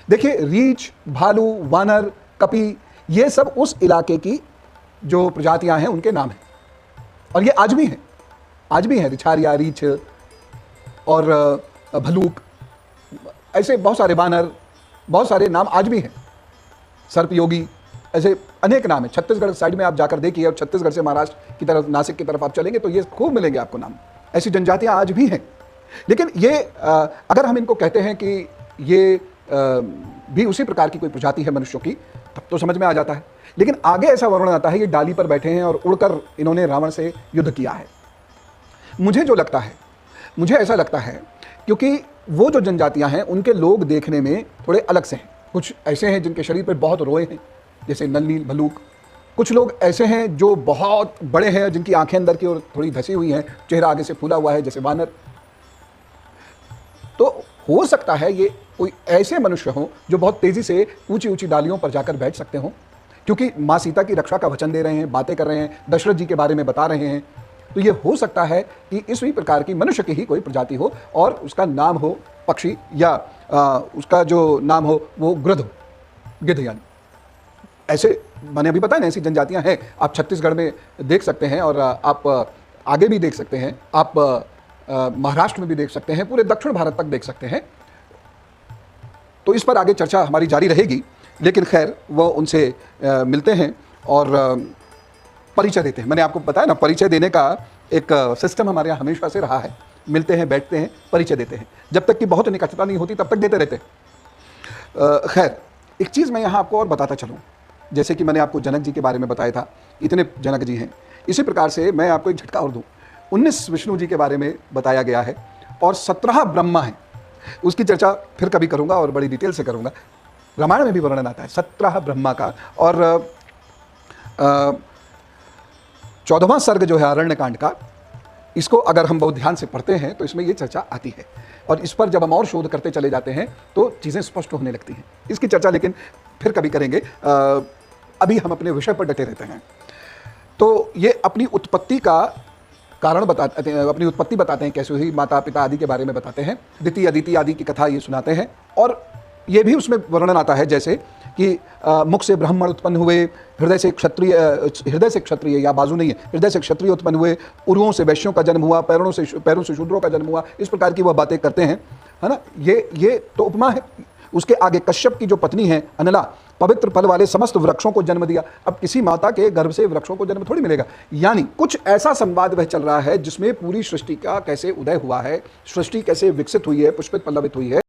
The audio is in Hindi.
देखिए, रीछ, भालू, वानर, कपी, ये सब उस इलाके की जो प्रजातियां हैं उनके नाम हैं, और ये आज भी हैं, आज भी हैं। रिछारिया, रीछ और भलूक, ऐसे बहुत सारे वानर, बहुत सारे नाम आज भी हैं। सर्पयोगी, ऐसे अनेक नाम हैं। छत्तीसगढ़ साइड में आप जाकर देखिए, और छत्तीसगढ़ से महाराष्ट्र की तरफ, नासिक की तरफ आप चलेंगे तो ये खूब मिलेंगे आपको नाम। ऐसी जनजातियां आज भी हैं। लेकिन ये अगर हम इनको कहते हैं कि ये भी उसी प्रकार की कोई प्रजाति है मनुष्यों की, तब तो समझ में आ जाता है। लेकिन आगे ऐसा वर्णन आता है, ये डाली पर बैठे हैं और उड़कर इन्होंने रावण से युद्ध किया है। मुझे जो लगता है, मुझे ऐसा लगता है, क्योंकि वो जो जनजातियां हैं उनके लोग देखने में थोड़े अलग से हैं। कुछ ऐसे हैं जिनके शरीर पर बहुत रोए हैं, जैसे नलनील भलूक। कुछ लोग ऐसे हैं जो बहुत बड़े हैं, जिनकी आंखें अंदर की ओर थोड़ी धसी हुई हैं, चेहरा आगे से फूला हुआ है, जैसे वानर। तो हो सकता है ये कोई ऐसे मनुष्य हों जो बहुत तेजी से ऊंची ऊंची डालियों पर जाकर बैठ सकते हों, क्योंकि माँ सीता की रक्षा का वचन दे रहे हैं, बातें कर रहे हैं, दशरथ जी के बारे में बता रहे हैं। तो ये हो सकता है कि इसी प्रकार की मनुष्य की ही कोई प्रजाति हो, और उसका नाम हो पक्षी, या उसका जो नाम हो वो गृध हो, गिद्ध यानी। ऐसे मैंने अभी बताया ना, ऐसी जनजातियां हैं। आप छत्तीसगढ़ में देख सकते हैं, और आप आगे भी देख सकते हैं, आप महाराष्ट्र में भी देख सकते हैं, पूरे दक्षिण भारत तक देख सकते हैं। तो इस पर आगे चर्चा हमारी जारी रहेगी। लेकिन खैर, वो उनसे मिलते हैं और परिचय देते हैं। मैंने आपको बताया ना, परिचय देने का एक सिस्टम हमारे यहाँ हमेशा से रहा है। मिलते हैं, बैठते हैं, परिचय देते हैं। जब तक कि बहुत निकटता नहीं होती तब तक देते रहते हैं। खैर, एक चीज़ मैं यहाँ आपको और बताता चलूँ। जैसे कि मैंने आपको जनक जी के बारे में बताया था, इतने जनक जी हैं, इसी प्रकार से मैं आपको एक झटका और दूँ। 19 विष्णु जी के बारे में बताया गया है, और 17 ब्रह्मा हैं। उसकी चर्चा फिर कभी करूँगा और बड़ी डिटेल से करूँगा। रामायण में भी वर्णन आता है 17 ब्रह्मा का। और 14वां सर्ग जो है अरण्यकांड का, इसको अगर हम बहुत ध्यान से पढ़ते हैं तो इसमें ये चर्चा आती है, और इस पर जब हम और शोध करते चले जाते हैं तो चीज़ें स्पष्ट होने लगती हैं। इसकी चर्चा लेकिन फिर कभी करेंगे, अभी हम अपने विषय पर डटे रहते हैं। तो ये अपनी उत्पत्ति का कारण बताते हैं, अपनी उत्पत्ति बताते हैं, कैसे हुई, माता पिता आदि के बारे में बताते हैं, दिति अदिति आदि की कथा ये सुनाते हैं। और ये भी उसमें वर्णन आता है, जैसे कि मुख से ब्राह्मण उत्पन्न हुए, हृदय से क्षत्रिय या बाजू नहीं है, हृदय से क्षत्रिय उत्पन्न हुए, उरुओं से वैश्यों का जन्म हुआ, पैरों से शूद्रों का जन्म हुआ। इस प्रकार की वह बातें करते हैं, है ना। ये तो उपमा है। उसके आगे कश्यप की जो पत्नी है अनला, पवित्र फल वाले समस्त वृक्षों को जन्म दिया। अब किसी माता के गर्भ से वृक्षों को जन्म थोड़ी मिलेगा। यानी कुछ ऐसा संवाद वह चल रहा है जिसमें पूरी सृष्टि का कैसे उदय हुआ है, सृष्टि कैसे विकसित हुई है, पुष्पित पल्लवित हुई है।